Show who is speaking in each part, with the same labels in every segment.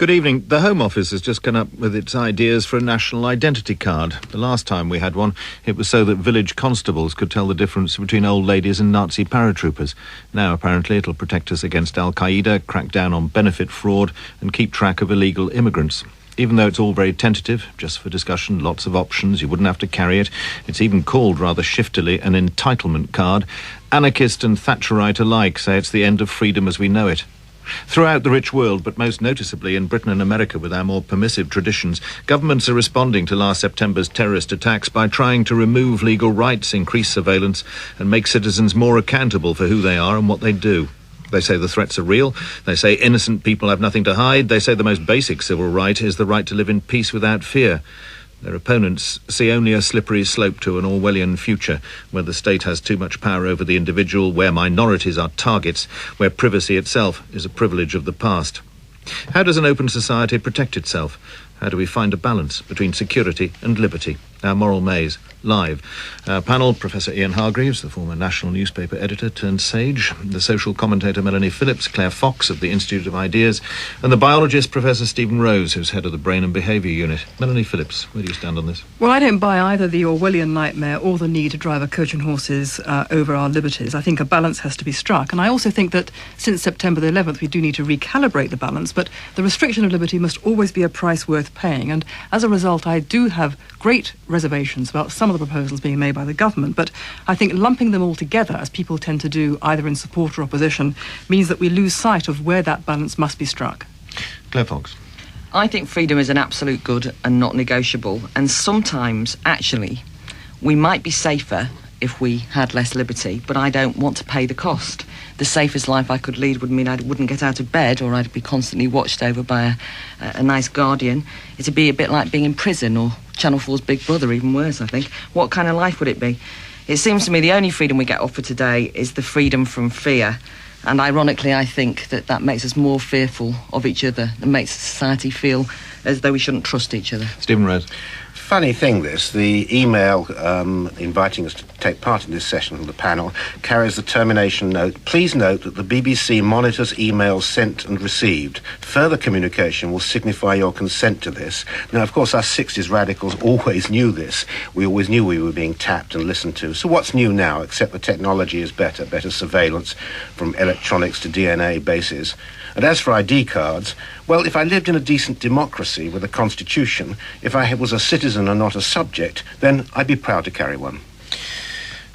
Speaker 1: Good evening. The Home Office has just come up with its ideas for a national identity card. The last time we had one, it was so that village constables could tell the difference between old ladies and Nazi paratroopers. Now, apparently, it'll protect us against Al-Qaeda, crack down on benefit fraud, and keep track of illegal immigrants. Even though it's all very tentative, just for discussion, lots of options, you wouldn't have to carry it. It's even called, rather shiftily, an entitlement card. Anarchist and Thatcherite alike say it's the end of freedom as we know it. Throughout the rich world, but most noticeably in Britain and America with our more permissive traditions, governments are responding to last September's terrorist attacks by trying to remove legal rights, increase surveillance, and make citizens more accountable for who they are and what they do. They say the threats are real. They say innocent people have nothing to hide. They say the most basic civil right is the right to live in peace without fear. Their opponents see only a slippery slope to an Orwellian future, where the state has too much power over the individual, where minorities are targets, where privacy itself is a privilege of the past. How does an open society protect itself? How do we find a balance between security and liberty? Our moral maze, live. Our panel, Professor Ian Hargreaves, the former national newspaper editor turned sage, the social commentator Melanie Phillips, Claire Fox of the Institute of Ideas, and the biologist Professor Stephen Rose, who's head of the Brain and Behaviour Unit. Melanie Phillips, where do you stand on this?
Speaker 2: Well, I don't buy either the Orwellian nightmare or the need to drive a coach and horses over our liberties. I think a balance has to be struck. And I also think that since September the 11th, we do need to recalibrate the balance, but the restriction of liberty must always be a price worth paying. And as a result, I do have great reservations about some of the proposals being made by the government, but I think lumping them all together, as people tend to do either in support or opposition, means that we lose sight of where that balance must be struck.
Speaker 1: Claire Fox.
Speaker 3: I think freedom is an absolute good and not negotiable, and sometimes, actually, we might be safer if we had less liberty, but I don't want to pay the cost. The safest life I could lead would mean I wouldn't get out of bed, or I'd be constantly watched over by a nice guardian. It'd be a bit like being in prison, or Channel 4's Big Brother, even worse, I think. What kind of life would it be? It seems to me the only freedom we get offered today is the freedom from fear. And ironically, I think that that makes us more fearful of each other and makes society feel as though we shouldn't trust each other.
Speaker 1: Stephen Rose.
Speaker 4: Funny thing, the email inviting us to take part in this session of the panel carries the termination note. Please note that the BBC monitors emails sent and received. Further communication will signify your consent to this. Now, of course, us 60s radicals always knew this. We always knew we were being tapped and listened to. So what's new now, except the technology is better surveillance from electronics to DNA bases? And as for ID cards, well, if I lived in a decent democracy with a constitution, if I was a citizen and not a subject, then I'd be proud to carry one.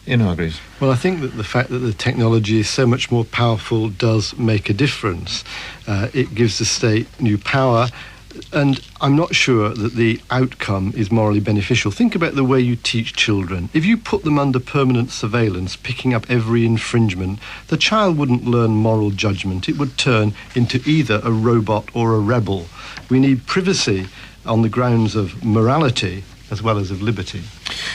Speaker 1: Ian Hargreaves.
Speaker 5: Well, I think that the fact that the technology is so much more powerful does make a difference. It gives the state new power, and I'm not sure that the outcome is morally beneficial. Think about the way you teach children. If you put them under permanent surveillance, picking up every infringement, the child wouldn't learn moral judgment. It would turn into either a robot or a rebel. We need privacy on the grounds of morality as well as of liberty.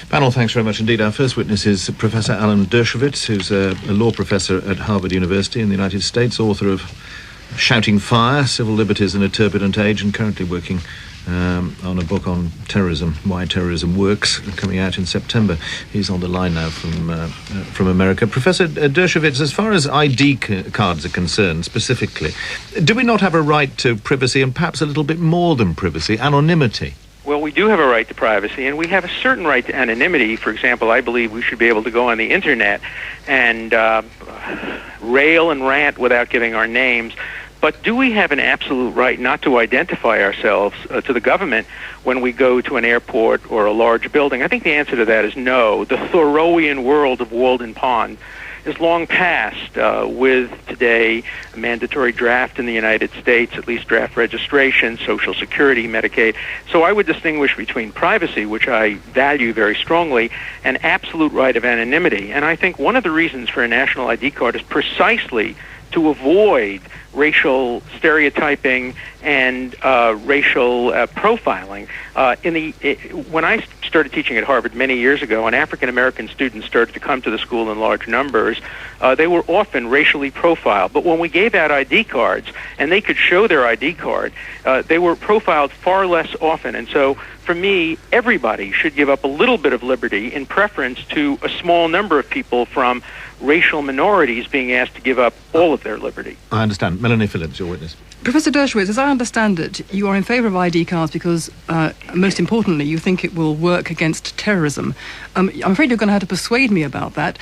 Speaker 1: Panel, thanks very much indeed. Our first witness is Professor Alan Dershowitz, who's a law professor at Harvard University in the United States, author of Shouting Fire, Civil Liberties in a Turbulent Age, and currently working on a book on terrorism, Why Terrorism Works, coming out in September. He's on the line now from America. Professor Dershowitz, as far as ID cards are concerned specifically, do we not have a right to privacy, and perhaps a little bit more than privacy, anonymity?
Speaker 6: Well, we do have a right to privacy, and we have a certain right to anonymity. For example, I believe we should be able to go on the Internet and rail and rant without giving our names. But do we have an absolute right not to identify ourselves to the government when we go to an airport or a large building? I think the answer to that is no. The Thoreauian world of Walden Pond is long past, with today a mandatory draft in the United States, at least draft registration, Social Security, Medicaid. So I would distinguish between privacy, which I value very strongly, and absolute right of anonymity. And I think one of the reasons for a national ID card is precisely to avoid racial stereotyping and racial profiling. When I started teaching at Harvard many years ago, and African-American students started to come to the school in large numbers, they were often racially profiled. But when we gave out ID cards, and they could show their ID card, they were profiled far less often. And so, for me, everybody should give up a little bit of liberty in preference to a small number of people from racial minorities being asked to give up all of their liberty.
Speaker 1: I understand. Melanie Phillips, your witness.
Speaker 2: Professor Dershowitz, as I understand it, you are in favour of ID cards because, most importantly, you think it will work against terrorism. I'm afraid you're going to have to persuade me about that.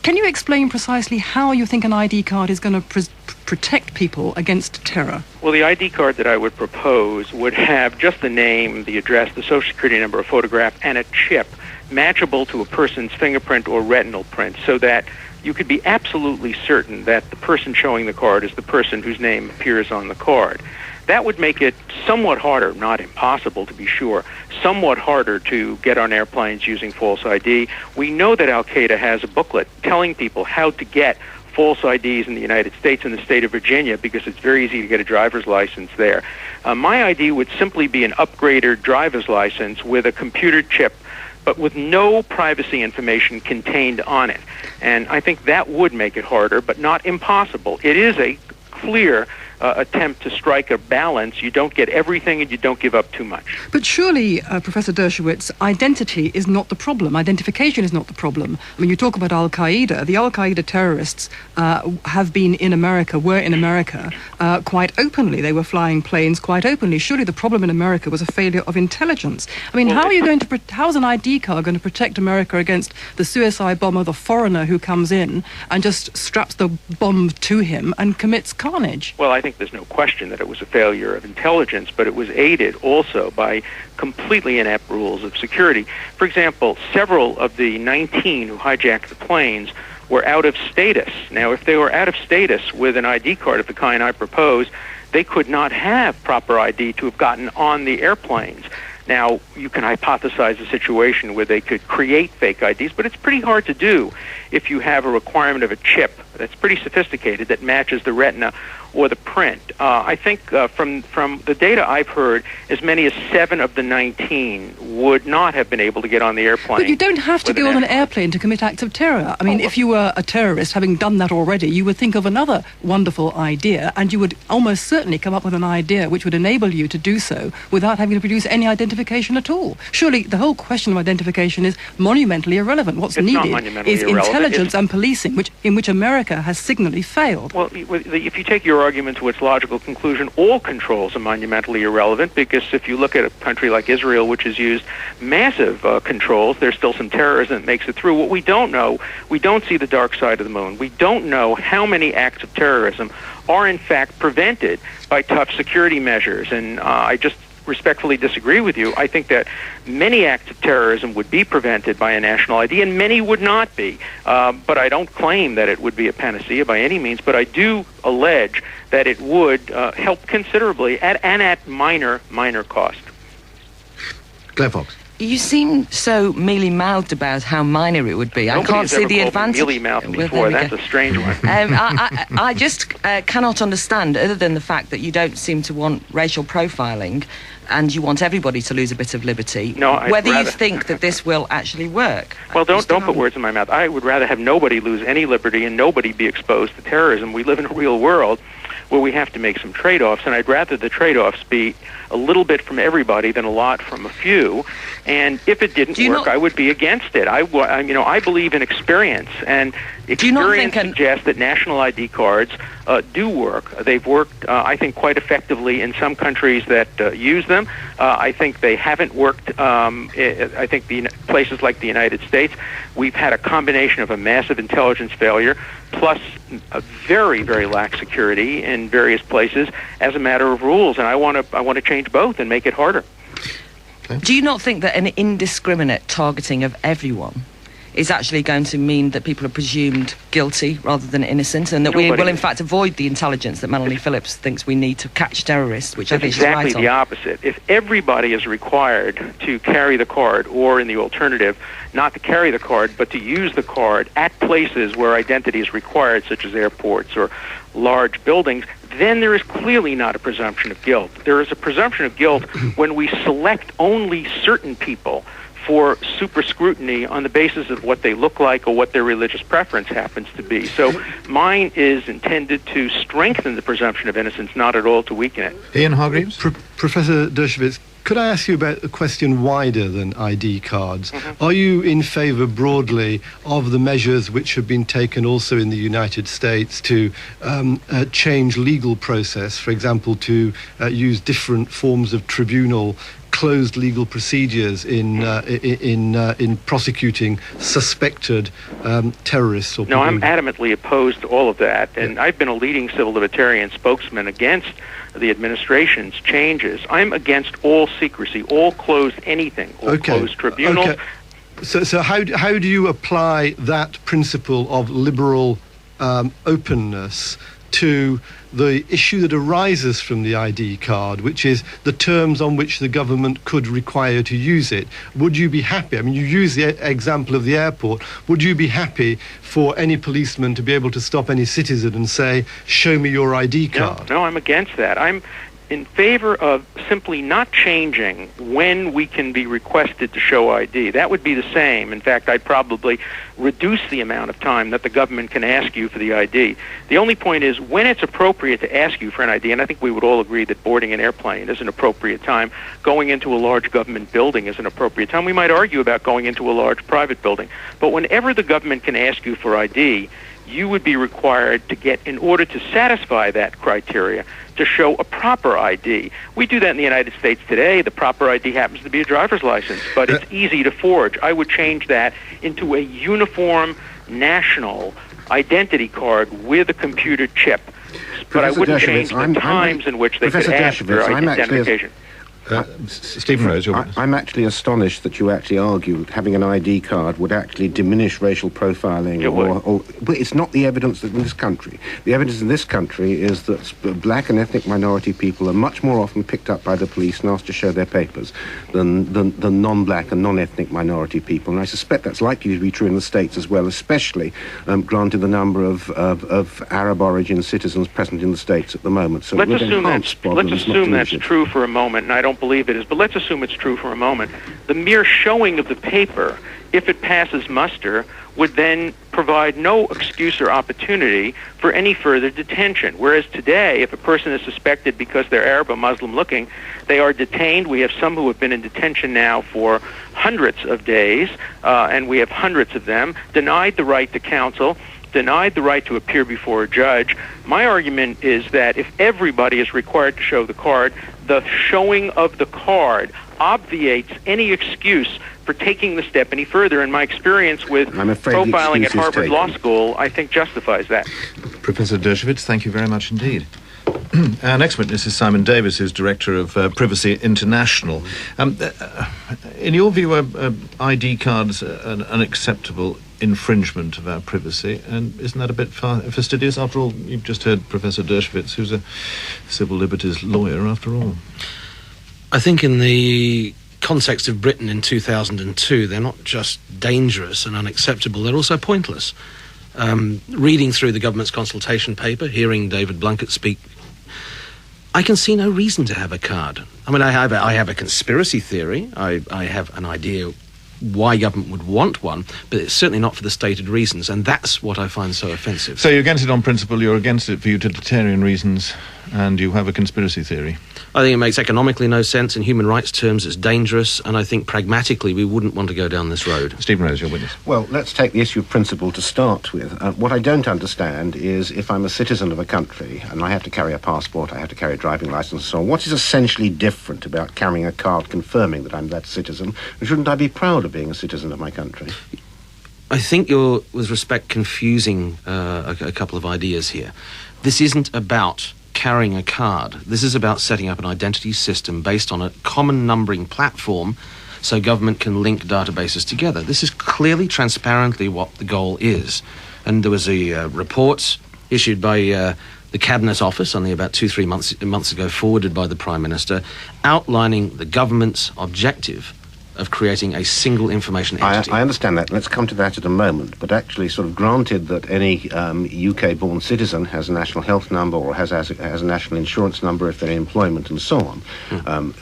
Speaker 2: Can you explain precisely how you think an ID card is going to protect people against terror?
Speaker 6: Well, the ID card that I would propose would have just the name, the address, the social security number, a photograph, and a chip matchable to a person's fingerprint or retinal print, so that you could be absolutely certain that the person showing the card is the person whose name appears on the card. That would make it somewhat harder, not impossible to be sure, somewhat harder to get on airplanes using false ID. We know that Al-Qaeda has a booklet telling people how to get false IDs in the United States and the state of Virginia, because it's very easy to get a driver's license there. My ID would simply be an upgraded driver's license with a computer chip, but with no privacy information contained on it. And I think that would make it harder, but not impossible. It is a clear attempt to strike a balance. You don't get everything and you don't give up too much.
Speaker 2: But surely, Professor Dershowitz, identity is not the problem. Identification is not the problem. I mean, you talk about Al-Qaeda. The Al-Qaeda terrorists have been in America, were in America quite openly. They were flying planes quite openly. Surely the problem in America was a failure of intelligence. I mean, how is an ID card going to protect America against the suicide bomber, the foreigner who comes in and just straps the bomb to him and commits carnage?
Speaker 6: Well, I think there's no question that it was a failure of intelligence, but it was aided also by completely inept rules of security. For example, several of the 19 who hijacked the planes were out of status. Now, if they were out of status with an ID card of the kind I propose, they could not have proper ID to have gotten on the airplanes. Now, you can hypothesize a situation where they could create fake IDs, but it's pretty hard to do if you have a requirement of a chip that's pretty sophisticated that matches the retina or the print. I think from the data I've heard, as many as 7 of the 19 would not have been able to get on the airplane.
Speaker 2: But you don't have to go on an airplane to commit acts of terror. I mean, if you were a terrorist, having done that already, you would think of another wonderful idea, and you would almost certainly come up with an idea which would enable you to do so without having to produce any identification at all. Surely the whole question of identification is monumentally irrelevant. What's needed is intelligence and policing, in which America has signally failed.
Speaker 6: Well, if you take your argument to its logical conclusion, all controls are monumentally irrelevant, because if you look at a country like Israel, which has used massive controls, there's still some terrorism that makes it through. What we don't know, we don't see the dark side of the moon. We don't know how many acts of terrorism are in fact prevented by tough security measures. And I just respectfully disagree with you. I think that many acts of terrorism would be prevented by a national ID, and many would not be. But I don't claim that it would be a panacea by any means, but I do allege that it would help considerably at minor cost.
Speaker 1: Claire Fox.
Speaker 3: You seem so mealy-mouthed about how minor it would be.
Speaker 6: Nobody's
Speaker 3: I can't see the advantage.
Speaker 6: Mealy-mouthed before. That's a strange one.
Speaker 3: I just cannot understand, other than the fact that you don't seem to want racial profiling and you want everybody to lose a bit of liberty, whether you think that this will actually work.
Speaker 6: Well, don't put words in my mouth. I would rather have nobody lose any liberty and nobody be exposed to terrorism. We live in a real world where we have to make some trade-offs, and I'd rather the trade-offs be a little bit from everybody than a lot from a few. And if it didn't work, I would be against it. I believe in experience, and experience suggests that national ID cards do work. They've worked, I think, quite effectively in some countries that use them. I think they haven't worked. I think places like the United States, we've had a combination of a massive intelligence failure plus a very, very lax security in various places as a matter of rules, and I want to change both and make it harder.
Speaker 3: Okay. Do you not think that an indiscriminate targeting of everyone is actually going to mean that people are presumed guilty rather than innocent, and that we will in fact avoid the intelligence that Melanie Phillips thinks we need to catch terrorists, which I think is right on?
Speaker 6: Exactly the opposite. If everybody is required to carry the card, or in the alternative, not to carry the card, but to use the card at places where identity is required, such as airports or large buildings, then there is clearly not a presumption of guilt. There is a presumption of guilt when we select only certain people for super scrutiny on the basis of what they look like or what their religious preference happens to be. So mine is intended to strengthen the presumption of innocence, not at all to weaken it.
Speaker 1: Ian Hargreaves?
Speaker 5: Professor Dershowitz, Could I ask you about a question wider than ID cards?
Speaker 6: Mm-hmm.
Speaker 5: Are you in favour broadly of the measures which have been taken also in the United States to change legal process, for example, to use different forms of tribunal, closed legal procedures in prosecuting suspected terrorists? Or
Speaker 6: no, I'm adamantly opposed to all of that, and I've been a leading civil libertarian spokesman against the administration's changes. I'm against all secrecy, all closed anything, all closed tribunals.
Speaker 5: Okay. So how do you apply that principle of liberal openness to the issue that arises from the ID card, which is the terms on which the government could require to use it? Would you be happy? I mean, you use the example of the airport. Would you be happy for any policeman to be able to stop any citizen and say, show me your ID card?
Speaker 6: No, I'm against that. I'm in favor of simply not changing when we can be requested to show ID. That would be the same. In fact, I'd probably reduce the amount of time that the government can ask you for the ID. The only point is when it's appropriate to ask you for an ID, and I think we would all agree that boarding an airplane is an appropriate time, going into a large government building is an appropriate time. We might argue about going into a large private building. But whenever the government can ask you for ID, you would be required to get, in order to satisfy that criteria, to show a proper ID. We do that in the United States today. The proper ID happens to be a driver's license, but it's easy to forge. I would change that into a uniform national identity card with a computer chip. But I wouldn't change the times in which they could ask for identification.
Speaker 1: Stephen Rose,
Speaker 4: I'm actually astonished that you actually argue that having an ID card would actually diminish racial profiling. But it's not the evidence in this country. The evidence in this country is that black and ethnic minority people are much more often picked up by the police and asked to show their papers than non-black and non-ethnic minority people. And I suspect that's likely to be true in the States as well, especially granted the number of Arab origin citizens present in the States at the moment. So
Speaker 6: let's assume that's true for a moment, and I don't believe it is, but let's assume it's true for a moment. The mere showing of the paper, if it passes muster, would then provide no excuse or opportunity for any further detention. Whereas today, if a person is suspected because they're Arab or Muslim looking, they are detained. We have some who have been in detention now for hundreds of days, and we have hundreds of them, denied the right to counsel, denied the right to appear before a judge. My argument is that if everybody is required to show the card, the showing of the card obviates any excuse for taking the step any further. And my experience with profiling at Harvard Law School, I think, justifies that.
Speaker 1: Professor Dershowitz, thank you very much indeed. Our next witness is Simon Davis, who's Director of Privacy International. In your view, are ID cards an unacceptable infringement of our privacy, and isn't that a bit fastidious? After all, you've just heard Professor Dershowitz, who's a civil liberties lawyer, after all.
Speaker 7: I think in the context of Britain in 2002, they're not just dangerous and unacceptable, they're also pointless. Reading through the government's consultation paper, hearing David Blunkett speak, I can see no reason to have a card. I mean, I have a conspiracy theory. I have an idea why government would want one, but it's certainly not for the stated reasons, and that's what I find so offensive.
Speaker 1: So you're against it on principle, you're against it for utilitarian reasons, and you have a conspiracy theory?
Speaker 7: I think it makes economically no sense. In human rights terms, it's dangerous, and I think pragmatically we wouldn't want to go down this road.
Speaker 1: Stephen Rose, your witness.
Speaker 4: Well, let's take the issue of principle to start with. What I don't understand is if I'm a citizen of a country and I have to carry a passport, I have to carry a driving license and so on, what is essentially different about carrying a card confirming that I'm that citizen? And shouldn't I be proud of being a citizen of my country?
Speaker 7: I think you're, with respect, confusing a couple of ideas here. This isn't about carrying a card. This is about setting up an identity system based on a common numbering platform so government can link databases together. This is clearly, transparently what the goal is. And there was a report issued by the Cabinet Office only about 2-3 months ago, forwarded by the Prime Minister, outlining the government's objective of creating a single information entity.
Speaker 4: I understand that. Let's come to that in a moment. But actually, sort of granted that any UK-born citizen has a national health number or has a national insurance number if they're in employment and so on,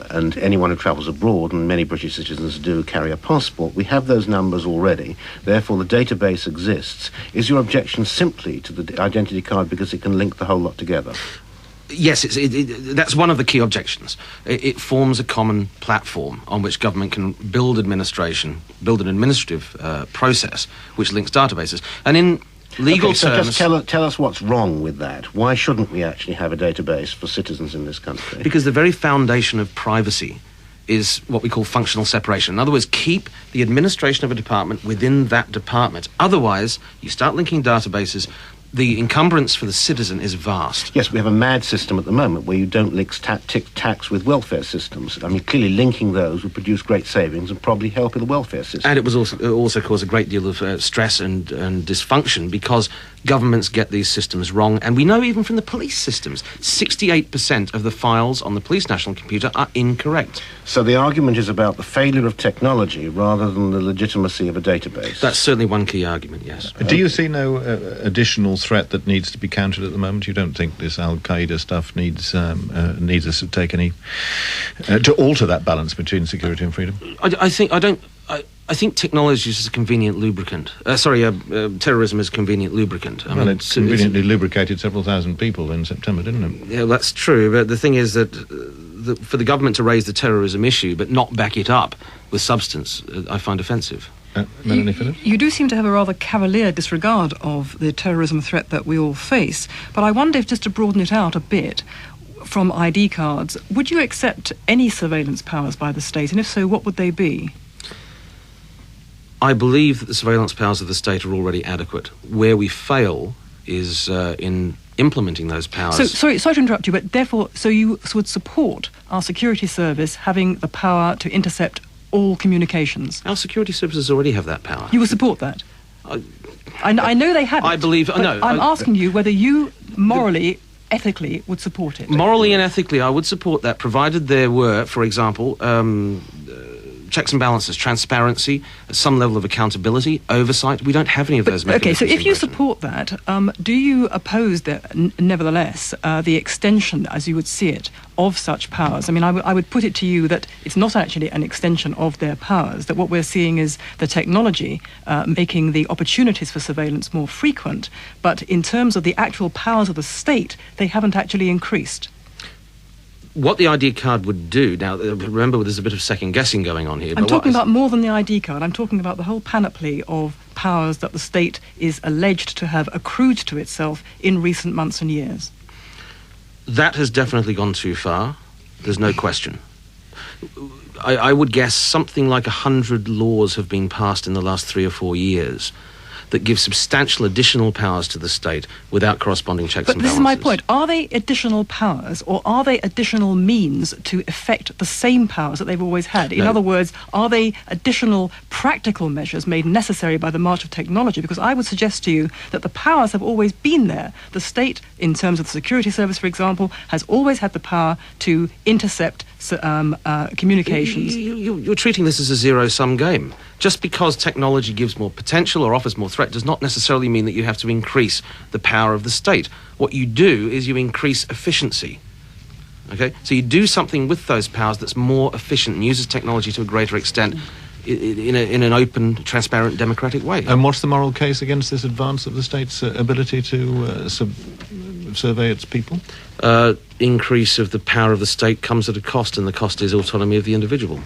Speaker 4: and anyone who travels abroad, and many British citizens do carry a passport, we have those numbers already. Therefore, the database exists. Is your objection simply to the identity card because it can link the whole lot together?
Speaker 7: Yes, that's one of the key objections. It forms a common platform on which government can build an administrative process which links databases. And in legal terms...
Speaker 4: So just tell us what's wrong with that. Why shouldn't we actually have a database for citizens in this country?
Speaker 7: Because the very foundation of privacy is what we call functional separation. In other words, keep the administration of a department within that department. Otherwise, you start linking databases, the encumbrance for the citizen is vast.
Speaker 4: Yes, we have a mad system at the moment where you don't link tax with welfare systems. I mean, clearly linking those would produce great savings and probably help with the welfare system.
Speaker 7: And it was also cause a great deal of stress and dysfunction because governments get these systems wrong. And we know even from the police systems, 68% of the files on the police national computer are incorrect.
Speaker 4: So the argument is about the failure of technology rather than the legitimacy of a database.
Speaker 7: That's certainly one key argument, yes.
Speaker 1: Do you see no additional threat that needs to be countered at the moment? You don't think this Al-Qaeda stuff needs us to take any to alter that balance between security and freedom?
Speaker 7: I think technology is a convenient lubricant. Terrorism is a convenient lubricant.
Speaker 1: It's conveniently lubricated several thousand people in September, didn't it?
Speaker 7: Yeah, that's true. But the thing is that for the government to raise the terrorism issue but not back it up with substance, I find offensive.
Speaker 1: Melanie Phillips?
Speaker 2: You do seem to have a rather cavalier disregard of the terrorism threat that we all face, but I wonder if, just to broaden it out a bit, from ID cards, would you accept any surveillance powers by the state, and if so, what would they be?
Speaker 7: I believe that the surveillance powers of the state are already adequate. Where we fail is in implementing those powers.
Speaker 2: So, sorry to interrupt you, but therefore, so you would support our security service having the power to intercept all communications?
Speaker 7: Our security services already have that power.
Speaker 2: You will support that? I know they have it.
Speaker 7: I believe... No.
Speaker 2: I'm asking you whether you morally, ethically, would support it.
Speaker 7: Morally and ethically, I would support that, provided there were, for example, checks and balances, transparency, some level of accountability, oversight. We don't have any of those mechanisms.
Speaker 2: Okay, so if you support that, do you oppose, nevertheless, the extension, as you would see it, of such powers? I mean, I would put it to you that it's not actually an extension of their powers, that what we're seeing is the technology making the opportunities for surveillance more frequent, but in terms of the actual powers of the state, they haven't actually increased.
Speaker 7: What the ID card would do, now remember there's a bit of second guessing going on here.
Speaker 2: I'm talking about more than the ID card. I'm talking about the whole panoply of powers that the state is alleged to have accrued to itself in recent months and years.
Speaker 7: That has definitely gone too far. There's no question. I would guess something like 100 laws have been passed in the last 3 or 4 years that give substantial additional powers to the state without corresponding checks and balances.
Speaker 2: But this is my point. Are they additional powers, or are they additional means to effect the same powers that they've always had? In other words, are they additional practical measures made necessary by the march of technology? Because I would suggest to you that the powers have always been there. The state, in terms of the security service, for example, has always had the power to intercept communications.
Speaker 7: You're treating this as a zero-sum game. Just because technology gives more potential or offers more threat does not necessarily mean that you have to increase the power of the state. What you do is you increase efficiency. Okay? So you do something with those powers that's more efficient and uses technology to a greater extent in an open, transparent, democratic way.
Speaker 1: And what's the moral case against this advance of the state's ability to survey its people?
Speaker 7: Increase of the power of the state comes at a cost, and the cost is autonomy of the individual.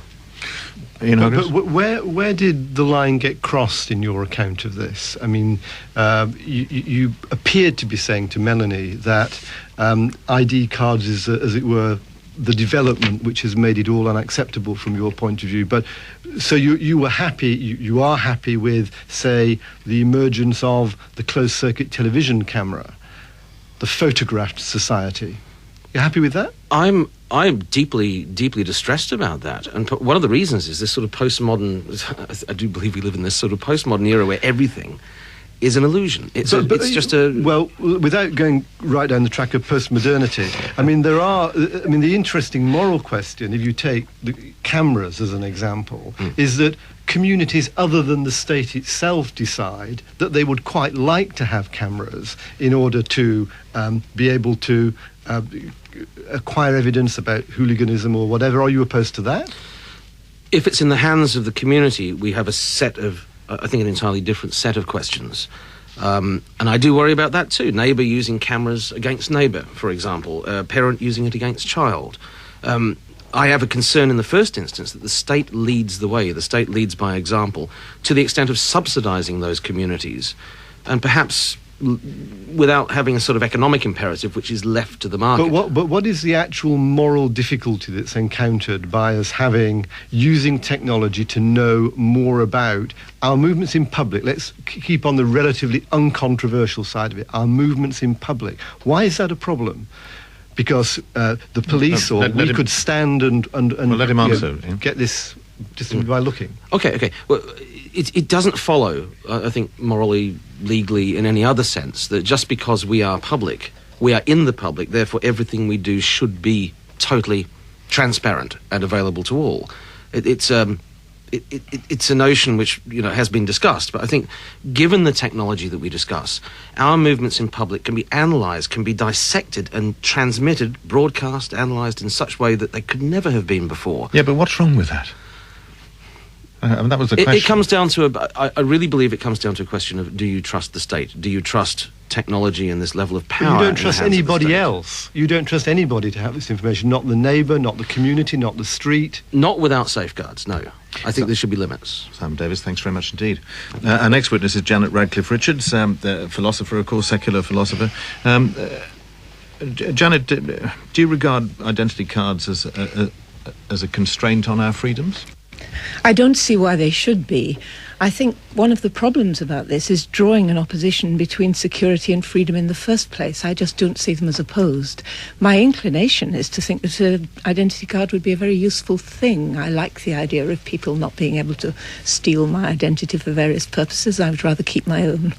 Speaker 5: But where did the line get crossed in your account of this? I mean, you appeared to be saying to Melanie that ID cards is, as it were, the development which has made it all unacceptable from your point of view. But so you were happy, you are happy with, say, the emergence of the closed-circuit television camera, the photographed society. You're happy with that?
Speaker 7: I'm deeply distressed about that, and one of the reasons is this sort of postmodern. I do believe we live in this sort of postmodern era where everything is an illusion.
Speaker 5: Well, without going right down the track of postmodernity, I mean, the interesting moral question, if you take the cameras as an example, is that communities other than the state itself decide that they would quite like to have cameras in order to be able to acquire evidence about hooliganism or whatever. Are you opposed to that?
Speaker 7: If it's in the hands of the community, we have a set of, I think, an entirely different set of questions. And I do worry about that too. Neighbour using cameras against neighbour, for example. Parent using it against child. I have a concern in the first instance that the state leads the way. The state leads by example to the extent of subsidising those communities, and perhaps without having a sort of economic imperative which is left to the market.
Speaker 5: But what is the actual moral difficulty that's encountered by us using technology to know more about our movements in public? Let's keep on the relatively uncontroversial side of it, our movements in public. Why is that a problem? Because the police we could stand and
Speaker 1: let him answer.
Speaker 5: Get this just by looking.
Speaker 7: Okay. Well, it doesn't follow, I think, morally, legally, in any other sense, that just because we are public, we are in the public, therefore everything we do should be totally transparent and available to all. It's a notion which, has been discussed, but I think given the technology that we discuss, our movements in public can be analysed, can be dissected and transmitted, broadcast, analysed in such way that they could never have been before.
Speaker 1: Yeah, but what's wrong with that? That was the question.
Speaker 7: It comes down to I really believe it comes down to a question of, do you trust the state? Do you trust technology and this level of power?
Speaker 5: But you don't trust anybody else. You don't trust anybody to have this information, not the neighbour, not the community, not the street.
Speaker 7: Not without safeguards, no. I think there should be limits.
Speaker 1: Sam Davis, thanks very much indeed. Our next witness is Janet Radcliffe-Richards, the philosopher, of course, secular philosopher. Janet, do you regard identity cards as a constraint on our freedoms?
Speaker 8: I don't see why they should be. I think one of the problems about this is drawing an opposition between security and freedom in the first place. I just don't see them as opposed. My inclination is to think that an identity card would be a very useful thing. I like the idea of people not being able to steal my identity for various purposes. I would rather keep my own.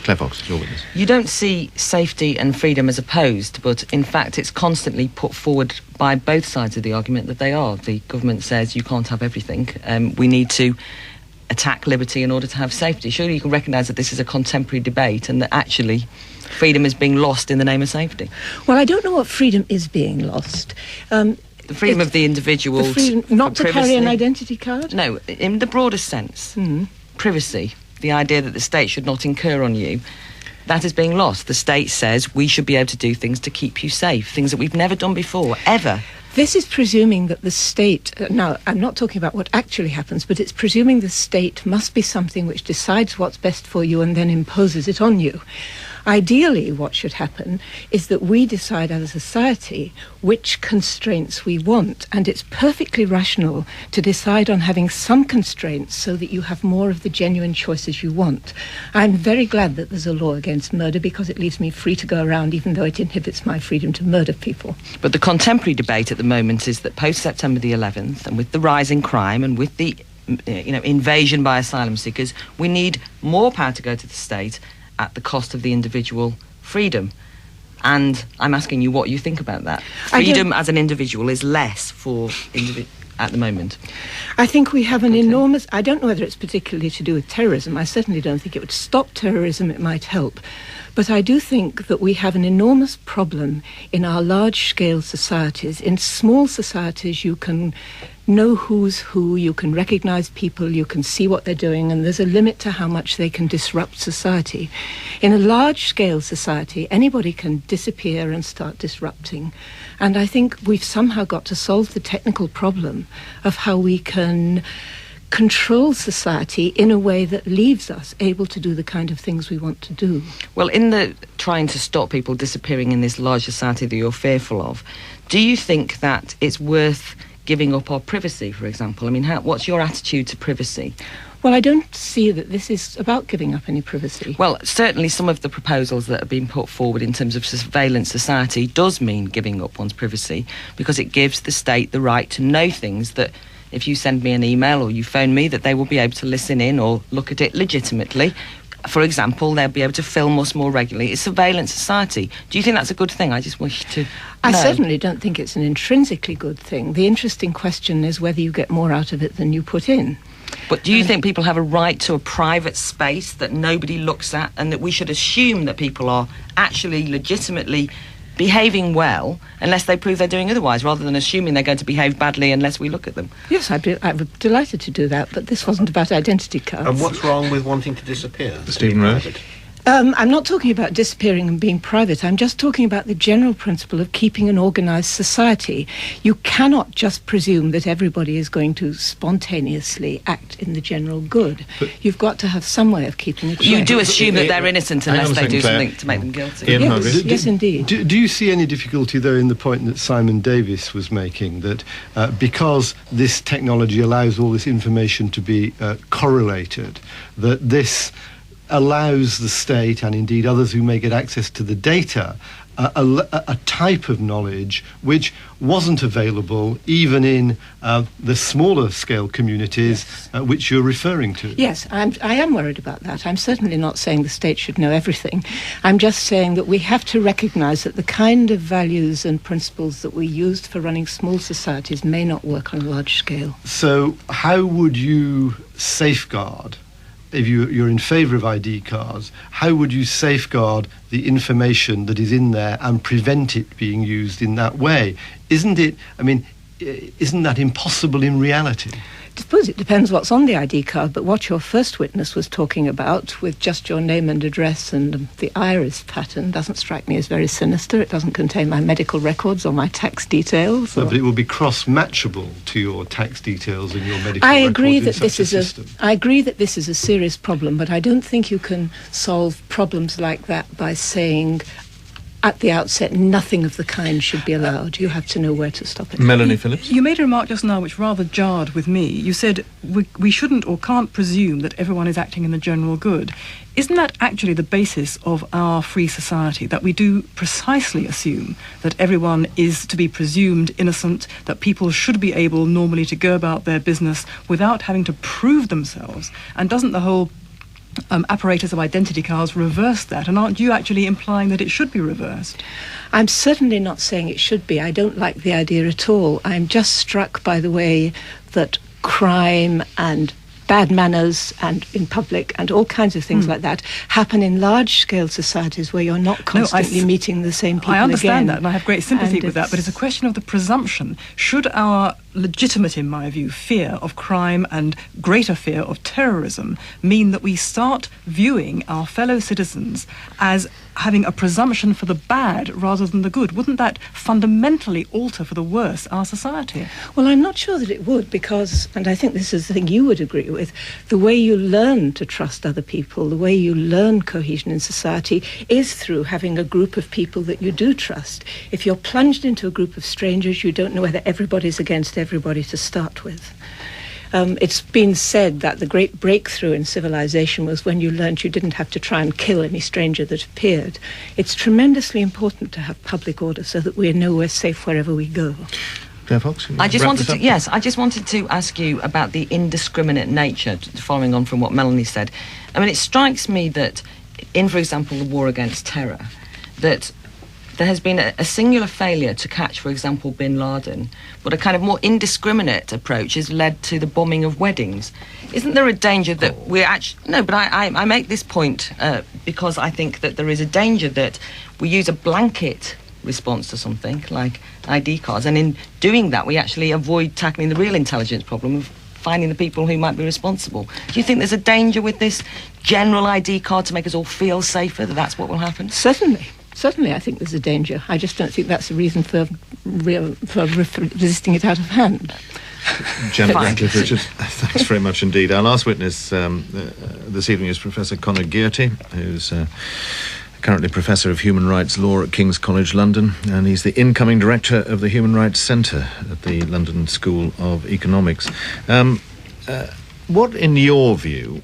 Speaker 1: Claire Fox, your witness.
Speaker 3: You don't see safety and freedom as opposed, but in fact it's constantly put forward by both sides of the argument that they are. The government says you can't have everything. We need to attack liberty in order to have safety. Surely you can recognise that this is a contemporary debate and that actually freedom is being lost in the name of safety.
Speaker 8: Well, I don't know what freedom is being lost.
Speaker 3: The freedom of the individual
Speaker 8: not to carry an identity card?
Speaker 3: No, in the broadest sense. Privacy. The idea that the state should not incur on you, that is being lost. The state says we should be able to do things to keep you safe, things that we've never done before, ever.
Speaker 8: This is presuming that the state... now, I'm not talking about what actually happens, but it's presuming the state must be something which decides what's best for you and then imposes it on you. Ideally, what should happen is that we decide as a society which constraints we want, and it's perfectly rational to decide on having some constraints so that you have more of the genuine choices you want. I'm very glad that there's a law against murder because it leaves me free to go around even though it inhibits my freedom to murder people.
Speaker 3: But the contemporary debate at the moment is that post-September the 11th, and with the rise in crime and with the invasion by asylum seekers, we need more power to go to the state at the cost of the individual freedom. And I'm asking you what you think about that. Freedom as an individual is less for at the moment.
Speaker 8: I think we have an enormous... I don't know whether it's particularly to do with terrorism. I certainly don't think it would stop terrorism. It might help. But I do think that we have an enormous problem in our large-scale societies. In small societies, you can know who's who, you can recognise people, you can see what they're doing, and there's a limit to how much they can disrupt society. In a large-scale society, anybody can disappear and start disrupting. And I think we've somehow got to solve the technical problem of how we can control society in a way that leaves us able to do the kind of things we want to do.
Speaker 3: Well, in the trying to stop people disappearing in this large society that you're fearful of, do you think that it's worth giving up our privacy, for example? I mean, what's your attitude to privacy?
Speaker 8: Well, I don't see that this is about giving up any privacy.
Speaker 3: Well, certainly some of the proposals that have been put forward in terms of surveillance society does mean giving up one's privacy, because it gives the state the right to know things that if you send me an email or you phone me, that they will be able to listen in or look at it legitimately. For example, they'll be able to film us more regularly. It's surveillance society. Do you think that's a good thing? I just wish to know.
Speaker 8: I certainly don't think it's an intrinsically good thing. The interesting question is whether you get more out of it than you put in.
Speaker 3: But do you think people have a right to a private space that nobody looks at, and that we should assume that people are actually legitimately behaving well unless they prove they're doing otherwise, rather than assuming they're going to behave badly unless we look at them?
Speaker 8: Yes, I'd be delighted to do that, but this wasn't about identity cards.
Speaker 4: And what's wrong with wanting to disappear?
Speaker 1: Stephen Rose?
Speaker 8: I'm not talking about disappearing and being private. I'm just talking about the general principle of keeping an organised society. You cannot just presume that everybody is going to spontaneously act in the general good. But you've got to have some way of keeping it.
Speaker 3: You do assume that they're innocent unless they do something to make them guilty.
Speaker 8: Yes, indeed.
Speaker 5: Do you see any difficulty, though, in the point that Simon Davis was making, that because this technology allows all this information to be correlated, that this allows the state, and indeed others who may get access to the data, a type of knowledge which wasn't available even in the smaller scale communities which you're referring to?
Speaker 8: Yes, I am worried about that. I'm certainly not saying the state should know everything. I'm just saying that we have to recognise that the kind of values and principles that we used for running small societies may not work on a large scale.
Speaker 5: So how would you safeguard, if you're in favour of ID cards, how would you safeguard the information that is in there and prevent it being used in that way? Isn't that impossible in reality?
Speaker 8: I suppose it depends what's on the ID card, but what your first witness was talking about, with just your name and address and the iris pattern, doesn't strike me as very sinister. It doesn't contain my medical records or my tax details.
Speaker 5: No, but it will be cross-matchable to your tax details and your medical
Speaker 8: I
Speaker 5: records
Speaker 8: agree
Speaker 5: in
Speaker 8: that
Speaker 5: such
Speaker 8: this
Speaker 5: a
Speaker 8: is
Speaker 5: system.
Speaker 8: I agree that this is a serious problem, but I don't think you can solve problems like that by saying at the outset nothing of the kind should be allowed. You have to know where to stop it.
Speaker 1: Melanie Phillips?
Speaker 2: You made a remark just now which rather jarred with me. You said we shouldn't or can't presume that everyone is acting in the general good. Isn't that actually the basis of our free society, that we do precisely assume that everyone is to be presumed innocent, that people should be able normally to go about their business without having to prove themselves? And doesn't the whole apparatus of identity cards reverse that? And aren't you actually implying that it should be reversed?
Speaker 8: I'm certainly not saying it should be. I don't like the idea at all. I'm just struck by the way that crime and bad manners and in public and all kinds of things like that happen in large-scale societies where you're not constantly meeting the same people again.
Speaker 2: I understand that, and I have great sympathy with that, but it's a question of the presumption. Should our legitimate, in my view, fear of crime and greater fear of terrorism mean that we start viewing our fellow citizens as having a presumption for the bad rather than the good? Wouldn't that fundamentally alter for the worse our society?
Speaker 8: Well, I'm not sure that it would, because, and I think this is the thing you would agree with, the way you learn to trust other people, the way you learn cohesion in society is through having a group of people that you do trust. If you're plunged into a group of strangers, you don't know whether everybody's against everybody to start with. It's been said that the great breakthrough in civilization was when you learned you didn't have to try and kill any stranger that appeared. It's tremendously important to have public order so that we know we're safe wherever we go.
Speaker 1: Claire Fox?
Speaker 3: I just wanted to ask you about the indiscriminate nature, following on from what Melanie said. I mean, it strikes me that in, for example, the war against terror, that there has been a singular failure to catch, for example, bin Laden, but a kind of more indiscriminate approach has led to the bombing of weddings. Isn't there a danger that we're actually... No, but I make this point because I think that there is a danger that we use a blanket response to something like ID cards, and in doing that we actually avoid tackling the real intelligence problem of finding the people who might be responsible. Do you think there's a danger with this general ID card to make us all feel safer, that that's what will happen?
Speaker 8: Certainly, I think there's a danger. I just don't think that's a reason for resisting it out of hand.
Speaker 1: Janet Radcliffe-Richards, thanks very much indeed. Our last witness this evening is Professor Conor Gearty, who's currently Professor of Human Rights Law at King's College London, and he's the incoming Director of the Human Rights Centre at the London School of Economics. What, in your view,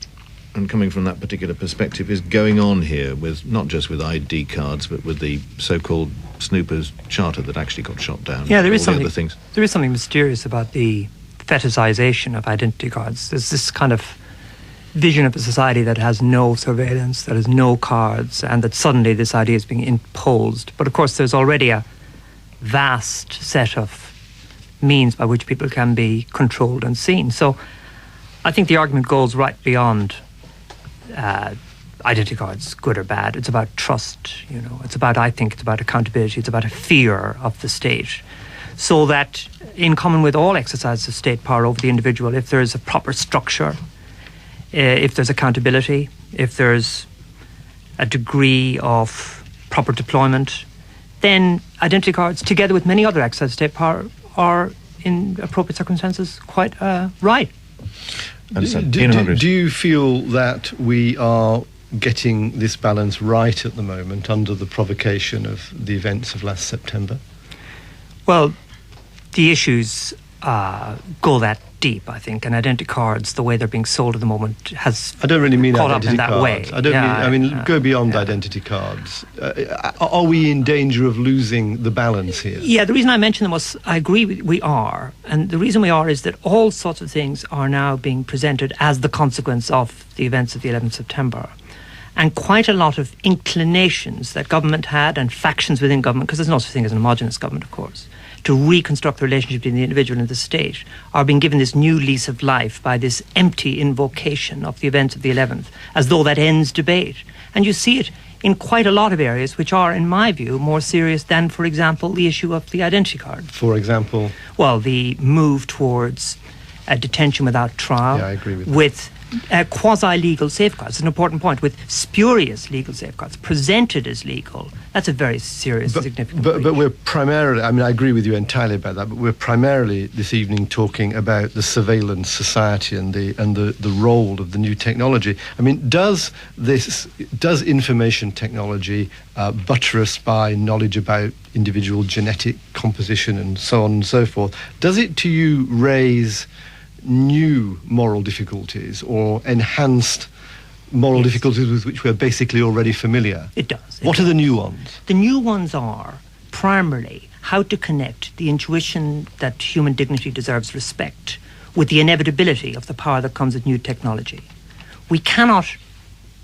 Speaker 1: and coming from that particular perspective, is going on here with not just with ID cards, but with the so-called Snoopers Charter that actually got shot down?
Speaker 9: Yeah, there is
Speaker 1: something. Other things.
Speaker 9: There is something mysterious about the fetishization of identity cards. There's this kind of vision of a society that has no surveillance, that has no cards, and that suddenly this idea is being imposed. But of course, there's already a vast set of means by which people can be controlled and seen. So I think the argument goes right beyond identity cards, good or bad. It's about trust, I think it's about accountability, it's about a fear of the state. So that, in common with all exercise of state power over the individual, if there is a proper structure, if there's accountability, if there's a degree of proper deployment, then identity cards, together with many other exercises of state power, are, in appropriate circumstances, quite right.
Speaker 5: Do you feel that we are getting this balance right at the moment under the provocation of the events of last September?
Speaker 9: Well, the issues go that deep, I think, and identity cards, the way they're being sold at the moment, has
Speaker 5: I don't really mean
Speaker 9: caught
Speaker 5: identity
Speaker 9: up in
Speaker 5: cards.
Speaker 9: that way.
Speaker 5: I mean, go beyond identity cards. Are we in danger of losing the balance here?
Speaker 9: Yeah, the reason I mentioned them was, I agree we are, and the reason we are is that all sorts of things are now being presented as the consequence of the events of the 11th September. And quite a lot of inclinations that government had, and factions within government, because there's no such thing as an homogenous government, of course, to reconstruct the relationship between the individual and the state, are being given this new lease of life by this empty invocation of the events of the 11th, as though that ends debate. And you see it in quite a lot of areas which are, in my view, more serious than, for example, the issue of the identity card.
Speaker 5: For example?
Speaker 9: Well, the move towards detention without trial.
Speaker 5: Yeah, I agree with that.
Speaker 9: With quasi-legal safeguards. It's an important point. With spurious legal safeguards presented as legal, that's a very serious, significant breach.
Speaker 5: But we're primarily, I mean, I agree with you entirely about that, but we're primarily this evening talking about the surveillance society and the role of the new technology. I mean, does information technology, buttressed by knowledge about individual genetic composition and so on and so forth, does it to you raise new moral difficulties or enhanced moral difficulties with which we're basically already familiar?
Speaker 9: It does.
Speaker 5: What are the new ones?
Speaker 9: The new ones are primarily how to connect the intuition that human dignity deserves respect with the inevitability of the power that comes with new technology. We cannot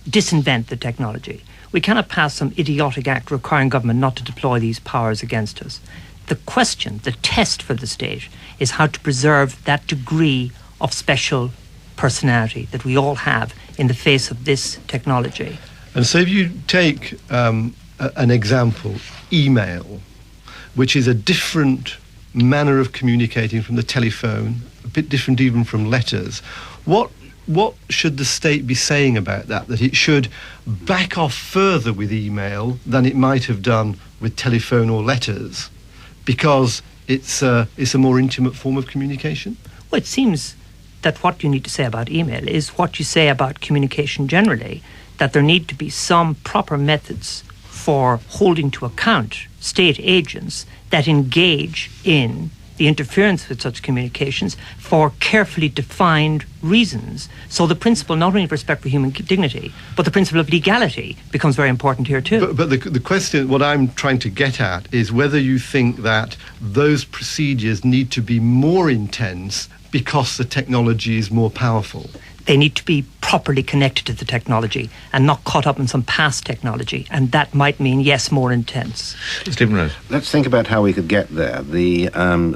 Speaker 9: disinvent the technology. We cannot pass some idiotic act requiring government not to deploy these powers against us. The question, the test for the state, is how to preserve that degree of special personality that we all have in the face of this technology.
Speaker 5: And so if you take an example, email, which is a different manner of communicating from the telephone, a bit different even from letters, what should the state be saying about that? That it should back off further with email than it might have done with telephone or letters, because it's a more intimate form of communication?
Speaker 9: Well, it seems that what you need to say about email is what you say about communication generally, that there need to be some proper methods for holding to account state agents that engage in the interference with such communications for carefully defined reasons. So the principle not only of respect for human dignity, but the principle of legality becomes very important here too.
Speaker 5: But the question, what I'm trying to get at, is whether you think that those procedures need to be more intense because the technology is more powerful.
Speaker 9: They need to be properly connected to the technology and not caught up in some past technology. And that might mean, yes, more intense.
Speaker 1: Stephen Rose.
Speaker 4: Let's think about how we could get there. The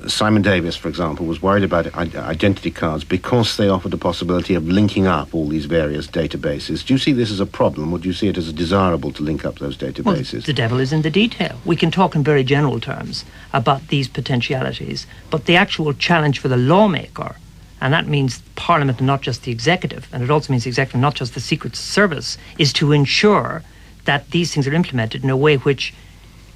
Speaker 4: Simon Davis, for example, was worried about identity cards because they offered the possibility of linking up all these various databases. Do you see this as a problem, or do you see it as desirable to link up those databases?
Speaker 9: Well, the devil is in the detail. We can talk in very general terms about these potentialities, but the actual challenge for the lawmaker, and that means Parliament and not just the executive, and it also means the executive, not just the Secret Service, is to ensure that these things are implemented in a way which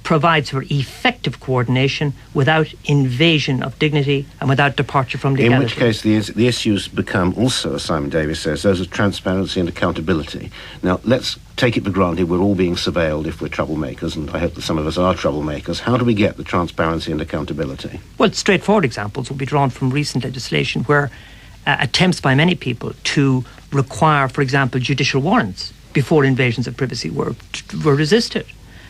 Speaker 9: provides for effective coordination without invasion of dignity and without departure from legality.
Speaker 4: In which case the issues become also, as Simon Davis says, those of transparency and accountability. Now, let's take it for granted we're all being surveilled if we're troublemakers, and I hope that some of us are troublemakers. How do we get the transparency and accountability?
Speaker 9: Well, straightforward examples will be drawn from recent legislation where attempts by many people to require, for example, judicial warrants before invasions of privacy were resisted.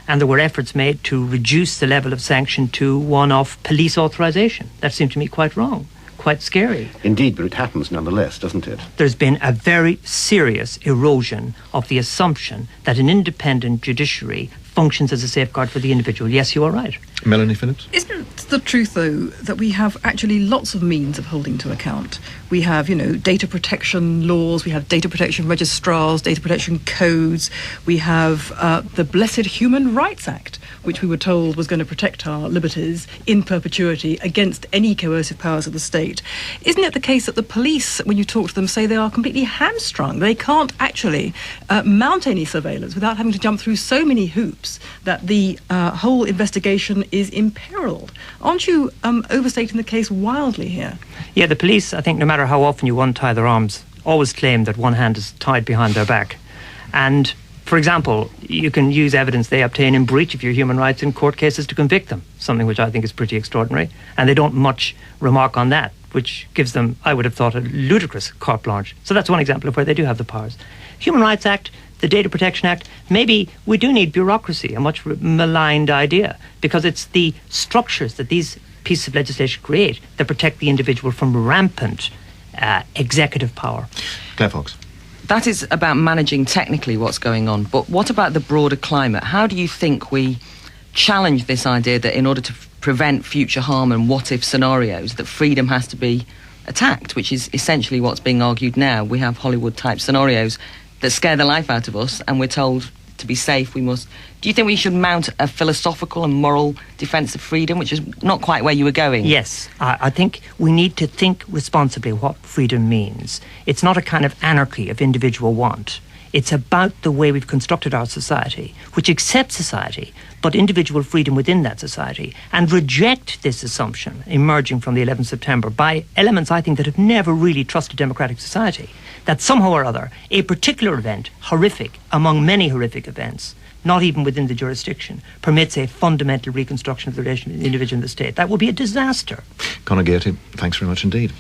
Speaker 9: And there were efforts made to reduce the level of sanction to one of police authorization. That seemed to me quite wrong, quite scary.
Speaker 4: Indeed, but it happens nonetheless, doesn't it?
Speaker 9: There's been a very serious erosion of the assumption that an independent judiciary functions as a safeguard for the individual. Yes, you are right.
Speaker 1: Melanie Phillips?
Speaker 2: Isn't it the truth, though, that we have actually lots of means of holding to account? We have, data protection laws, we have data protection registrars, data protection codes, we have the blessed Human Rights Act, which we were told was going to protect our liberties in perpetuity against any coercive powers of the state. Isn't it the case that the police, when you talk to them, say they are completely hamstrung? They can't actually mount any surveillance without having to jump through so many hoops that the whole investigation is imperiled. Aren't you overstating the case wildly here?
Speaker 9: Yeah, the police, I think, no matter how often you untie their arms, always claim that one hand is tied behind their back. And, for example, you can use evidence they obtain in breach of your human rights in court cases to convict them, something which I think is pretty extraordinary. And they don't much remark on that, which gives them, I would have thought, a ludicrous carte blanche. So that's one example of where they do have the powers. Human Rights Act, the Data Protection Act, maybe we do need bureaucracy, a much maligned idea, because it's the structures that these pieces of legislation create that protect the individual from rampant executive power.
Speaker 1: Claire Fox.
Speaker 3: That is about managing technically what's going on, but what about the broader climate? How do you think we challenge this idea that in order to prevent future harm and what-if scenarios, that freedom has to be attacked, which is essentially what's being argued now? We have Hollywood-type scenarios that scare the life out of us, and we're told to be safe we must. Do you think we should mount a philosophical and moral defence of freedom, which is not quite where you were going?
Speaker 9: Yes, I think we need to think responsibly what freedom means. It's not a kind of anarchy of individual want. It's about the way we've constructed our society, which accepts society, but individual freedom within that society, and reject this assumption emerging from the 11th September by elements, I think, that have never really trusted democratic society, that somehow or other, a particular event, horrific, among many horrific events, not even within the jurisdiction, permits a fundamental reconstruction of the relation between the individual and the state. That would be a disaster.
Speaker 1: Conor Gearty, thanks very much indeed.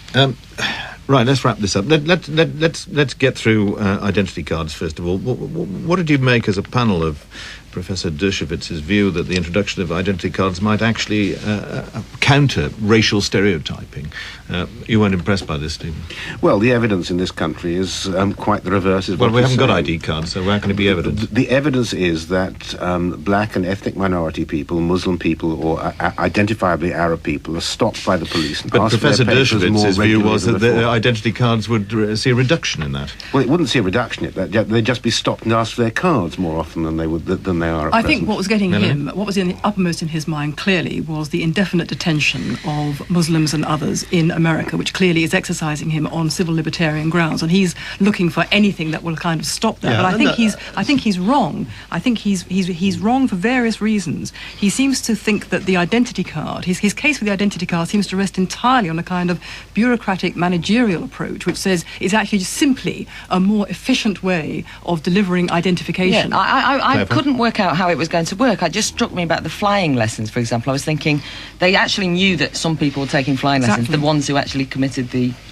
Speaker 1: Right, let's wrap this up. Let's get through identity cards first of all. What did you make as a panel of Professor Dershowitz's view that the introduction of identity cards might actually counter racial stereotyping? You weren't impressed by this, Stephen?
Speaker 4: Well, the evidence in this country is quite the reverse.
Speaker 1: Well, we haven't got ID cards, so how can it be evidence?
Speaker 4: The evidence is that black and ethnic minority people, Muslim people, or identifiably Arab people are stopped by the police. And
Speaker 1: but Professor Dershowitz's view was that the identity cards would see a reduction in that.
Speaker 4: Well, it wouldn't see a reduction. They'd just be stopped and asked for their cards more often than they are at
Speaker 2: I
Speaker 4: present.
Speaker 2: think what was getting him, what was uppermost in his mind clearly was the indefinite detention of Muslims and others in America, which clearly is exercising him on civil libertarian grounds, and he's looking for anything that will kind of stop that.
Speaker 5: Yeah,
Speaker 2: but I think he's wrong. I think he's wrong for various reasons. He seems to think that the identity card, his case for the identity card seems to rest entirely on a kind of bureaucratic managerial approach, which says it's actually just simply a more efficient way of delivering identification.
Speaker 3: Yeah, I couldn't work out how it was going to work. It just struck me about the flying lessons, for example. I was thinking they actually knew that some people were taking flying lessons, the ones who actually committed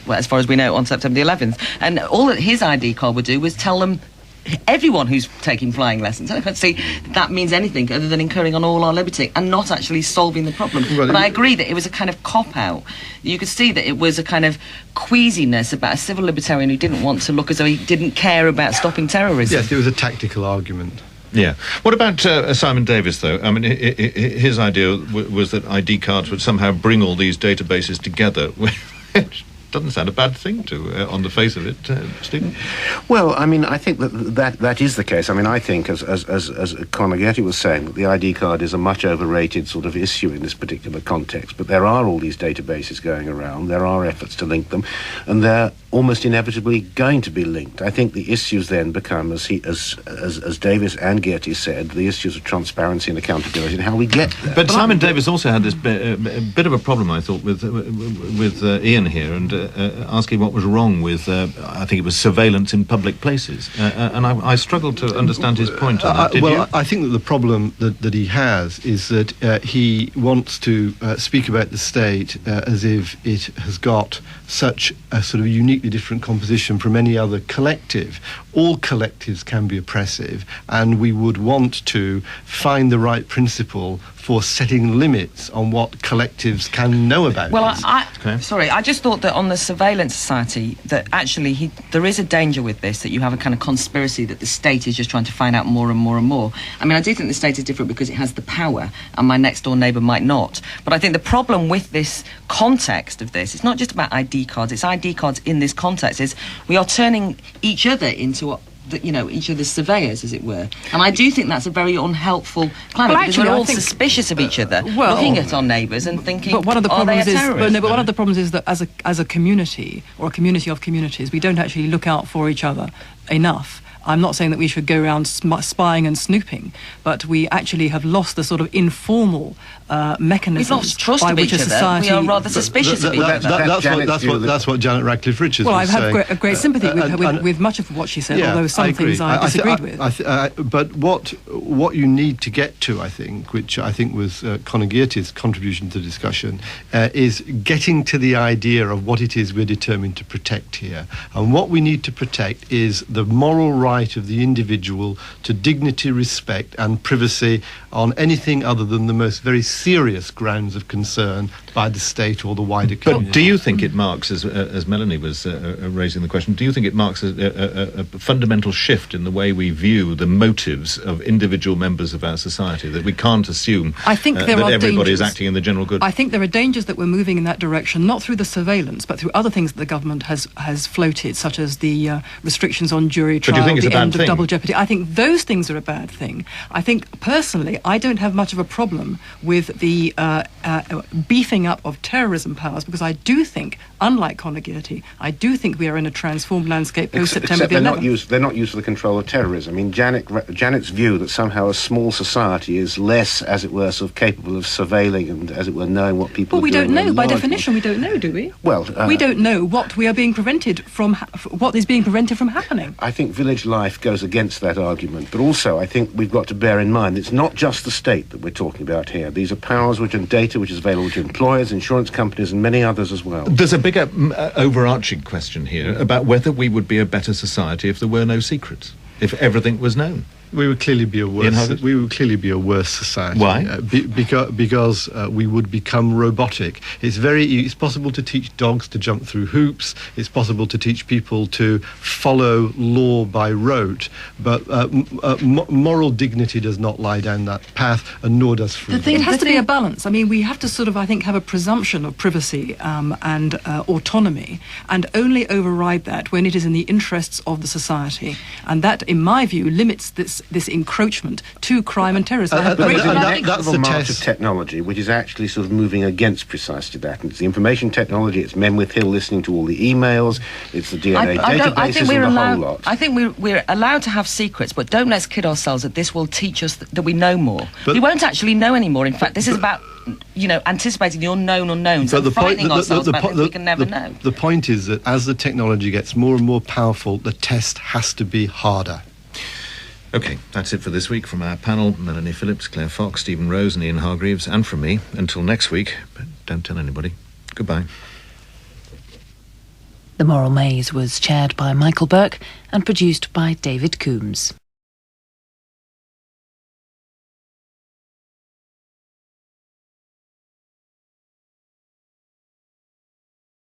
Speaker 3: as far as we know, on September the 11th. And all that his ID card would do was tell them everyone who's taking flying lessons. I don't see that means anything other than incurring on all our liberty and not actually solving the problem. Well, but I agree that it was a kind of cop-out. You could see that it was a kind of queasiness about a civil libertarian who didn't want to look as though he didn't care about stopping terrorism.
Speaker 5: Yes, it was a tactical argument.
Speaker 1: Yeah. What about Simon Davis, though? I mean, his idea was that ID cards would somehow bring all these databases together, which doesn't sound a bad thing to, on the face of it, Stephen.
Speaker 4: Well, I mean, I think that is the case. I mean, I think, as Conor Gearty was saying, that the ID card is a much overrated sort of issue in this particular context. But there are all these databases going around. There are efforts to link them, and they're almost inevitably going to be linked. I think the issues then become, as Davis and Gearty said, the issues of transparency and accountability and how we get there.
Speaker 1: But Simon Davis also had this bit of a problem, I thought, with Ian here, and asking what was wrong with, I think it was surveillance in public places. And I struggled to understand his point on that. Did you?
Speaker 5: I think that the problem that he has is that he wants to speak about the state as if it has got such a sort of uniquely different composition from any other collective. All collectives can be oppressive, and we would want to find the right principle for setting limits on what collectives can know about
Speaker 3: Well,
Speaker 5: this.
Speaker 3: sorry, I just thought that on the surveillance society that actually there is a danger with this, that you have a kind of conspiracy that the state is just trying to find out more and more and more. I mean, I do think the state is different because it has the power and my next door neighbour might not. But I think the problem with this context of this, it's not just about ID cards, it's ID cards in this context, is we are turning each other into each other's surveyors, as it were. And I do think that's a very unhelpful climate, because we're all suspicious of each other, looking at our neighbours and thinking,
Speaker 2: but one of the problems
Speaker 3: is,
Speaker 2: but one of the problems is that as a community, or a community of communities, we don't actually look out for each other enough. I'm not saying that we should go around spying and snooping, but we actually have lost the sort of informal mechanisms.
Speaker 3: We've lost trust
Speaker 2: by
Speaker 3: of
Speaker 2: which
Speaker 3: each
Speaker 2: a society.
Speaker 3: other. We are rather suspicious of each other.
Speaker 5: That's what Janet Radcliffe-Richards was saying.
Speaker 2: Well, I've had great sympathy with much of what she said, although some things I disagreed with.
Speaker 5: But what you need to get to, I think, which I think was Conor Gearty's contribution to the discussion, is getting to the idea of what it is we're determined to protect here. And what we need to protect is the moral right of the individual to dignity, respect and privacy on anything other than the most very serious grounds of concern by the state or the wider community.
Speaker 1: But do you think it marks, as Melanie was raising the question, do you think it marks a fundamental shift in the way we view the motives of individual members of our society, that we can't assume
Speaker 2: I think
Speaker 1: that everybody is acting in the general good?
Speaker 2: I think there are dangers that we're moving in that direction, not through the surveillance, but through other things that the government has floated, such as the restrictions on jury trial, the end of double jeopardy. I think those things are a bad thing. I think, personally, I don't have much of a problem with the beefing up of terrorism powers, because I do think, unlike Conor Gearty, I do think we are in a transformed landscape post-September the 11th.
Speaker 4: They're not used for the control of terrorism. I mean, Janet's view that somehow a small society is less, as it were, sort of capable of surveilling and, as it were, knowing what people are doing.
Speaker 2: Well, we don't know. By definition, we don't know, do we?
Speaker 4: Well,
Speaker 2: we don't know what we are being prevented from, what is being prevented from happening.
Speaker 4: I think village life goes against that argument, but also I think we've got to bear in mind it's not just the state that we're talking about here. These are powers and data which is available to employers, insurance companies and many others as well.
Speaker 1: There's a bigger overarching question here about whether we would be a better society if there were no secrets, if everything was known.
Speaker 5: We would clearly be a worse society.
Speaker 1: Why?
Speaker 5: Because we would become robotic. It's possible to teach dogs to jump through hoops. It's possible to teach people to follow law by rote. But moral dignity does not lie down that path, and nor does freedom.
Speaker 2: It has to be a balance. I mean, we have to sort of, I think, have a presumption of privacy and autonomy, and only override that when it is in the interests of the society. And that, in my view, limits this encroachment to crime and terrorism.
Speaker 4: That's the march of technology, which is actually sort of moving against precisely that. And it's the information technology, it's Menwith Hill listening to all the emails, it's the DNA databases and the whole lot.
Speaker 3: I think we're allowed to have secrets, but don't let's kid ourselves that this will teach us that we know more. We won't actually know anymore. In fact, this is about anticipating the unknown unknowns and frightening ourselves about things we can never know.
Speaker 5: The point is that as the technology gets more and more powerful, the test has to be harder.
Speaker 1: OK, that's it for this week from our panel, Melanie Phillips, Claire Fox, Stephen Rose and Ian Hargreaves, and from me. Until next week, but don't tell anybody. Goodbye.
Speaker 10: The Moral Maze was chaired by Michael Burke and produced by David Coombs.